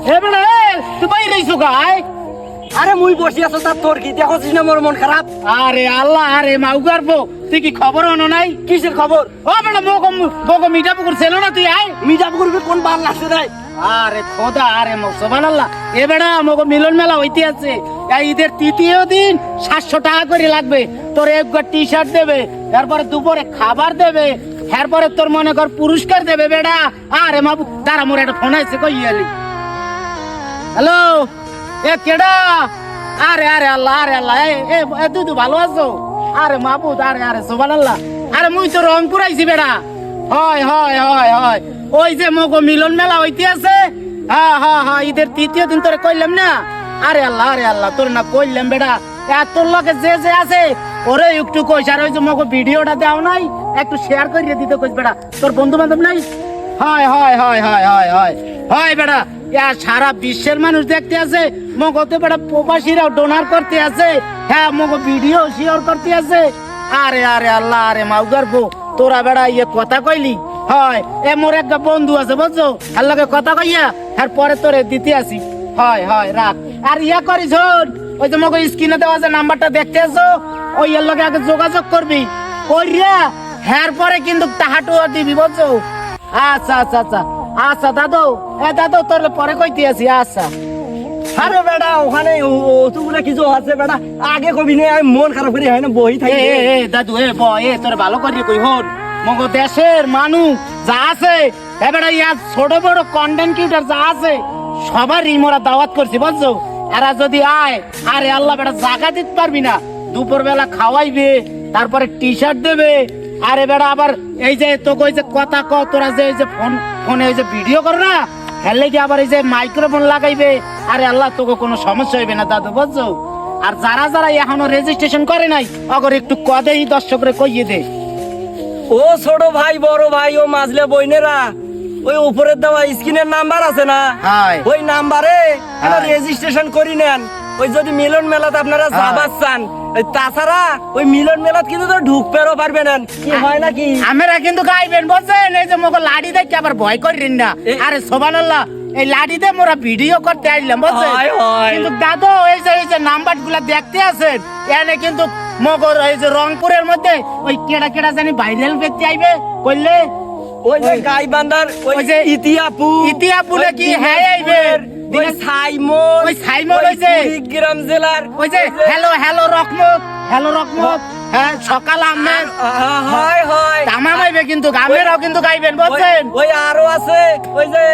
এ বেড়া তুই বাইরে আইছো গায়? আরে মুই বসি আছো তা তোর কি দেখছিস না মোর মন খারাপ? আরে আল্লাহ আরে মাউগার বউ তুই কি খবর হনো নাই? কিসের খবর? ও বেড়া বগো মিঠা পুকুর ছিল না তুই আয়? মিজাব করবি কোন বার লাগছে রে? আরে খোদা আরে সুবহানাল্লাহ এ বেড়া মগো মিলন মেলা হইতে আছে এই ঈদের তৃতীয় দিন 700 টাকা করে লাগবে তোর একটা টি শার্ট দেবে তারপরে দুপুরে খাবার দেবে এরপরে তোর মনে কর পুরস্কার দেবে বেড়া আরে মাবু তারা মোর একটা ফোন আইছে কই ইয়ালি হ্যালো এ কেডা আরে আরে আল্লাহ এ তুই ভালো আছো আরে মাবুদ আরে আরে সুবহানাল্লাহ আরে মুই তো রংপুর আইছি বেড়া হয় ওই যে মগো মিলন মেলা হইতে আছে হ্যাঁ ঈদের তৃতীয় দিন তোরে কইলাম না আরে আল্লাহ তোর না কইলাম বেড়া এত লোকে যে আছে ওরে একটু কইস আর ওই যে মগো ভিডিওটা দাও নাই একটু শেয়ার করিয়ে দিতে কইস বেড়া তোর বন্ধু বান্ধব নাই হয় বেড়া সারা বিশ্বের মানুষ দেখতে আছে মগো তো বেড়া প্রবাসীরাও ডোনার করতে আছে হ্যাঁ মগো ভিডিও শেয়ার করতে আছে আরে আল্লাহ আরে মাউগার বউ তোরা বেড়া ইয়ে কথা কইলি হয় এ মোর একটা বন্ধু আছে বুঝছো আল্লাহকে কথা কইয়া আর পরে তোরে দিতে আসি হয় রাখ আর ইয়া করিস ওই যে মগো স্ক্রিনে দেওয়া যে নাম্বারটা দেখতে আছো ওই এর লগে আগে যোগাযোগ করবি কইরা হ্যার পরে কিন্তু টাহাটু দিবি বুঝছো আচ্ছা দাদু তোর পরে কইতে আসি আচ্ছা আরে বেটা ওখানে অতগুলা কিছু আছে বেটা আগে কবি নে আমি মন খারাপ করি হয় না বই থাকি এ দাদু এ বয় তোর ভালো করি কই হন মগো দেশের মানুষ যা আছে এ বেটা ইয়া ছোট বড় কন্টেন্ট ক্রিয়েটর যা আছে সবারই মোরা দাওয়াত করছি বুঝছো এরা যদি আয় আরে আল্লাহ বেটা জায়গা দিতে পারবি না দুপুর বেলা খাওয়াইবে তারপরে টি শার্ট দেবে আরে বেটা আবার এই যে তোকে ওই যে কথা ক তোরা যে এই যে ফোনে ওই যে ভিডিও কর না হেলে কি আবার এই যে মাইক্রোফোন লাগাইবে আরে আল্লাহ তোকে কোনো সমস্যা হইবে না দাদু বুঝছো আর যারা এখনো রেজিস্ট্রেশন করে নাই অগর একটু কদেই দর্শকরে কইয়ে দে ও ছোট ভাই বড় ভাই ও মাজলে বইনেরা ওই উপরের দেওয়া স্ক্রিনের নাম্বার আছে না ওই নাম্বারে রেজিস্ট্রেশন করি নেন ওই যদি মিলন মেলাতে আপনারা যাবার চান তাছাড়া ওই মিলন মেলাত কিন্তু তো ঢুকতেও পারবেন না কি হয় নাকি আমরা কিন্তু গাইবেন বুঝছেন এই যে মগো লাড়ি দেখে আবার ভয় করেন না আরে সুবহানাল্লাহ এই লাড়িতে মোরা ভিডিও করতে আইলাম বুঝছেন কিন্তু দাদু এই যে নাম্বার গুলা দেখতে আছেন এনে কিন্তু মগর এই যে রংপুরের মধ্যে ওই কেডা জানি ভাইরাল ব্যক্তি আইবে কইলে ওই যে গাইবান্ধার ওই যে ইতিয়াপু নাকি হ্যাঁ আইবে ওই সাইমন ওই যে গ্রাম জেলার ওই যে হ্যালো রকমত হ্যাঁ সকাল আমের হয় তামাম আইবে কিন্তু গামেরাও কিন্তু গাইবেন বুঝছেন ওই আরো আছে ওই যে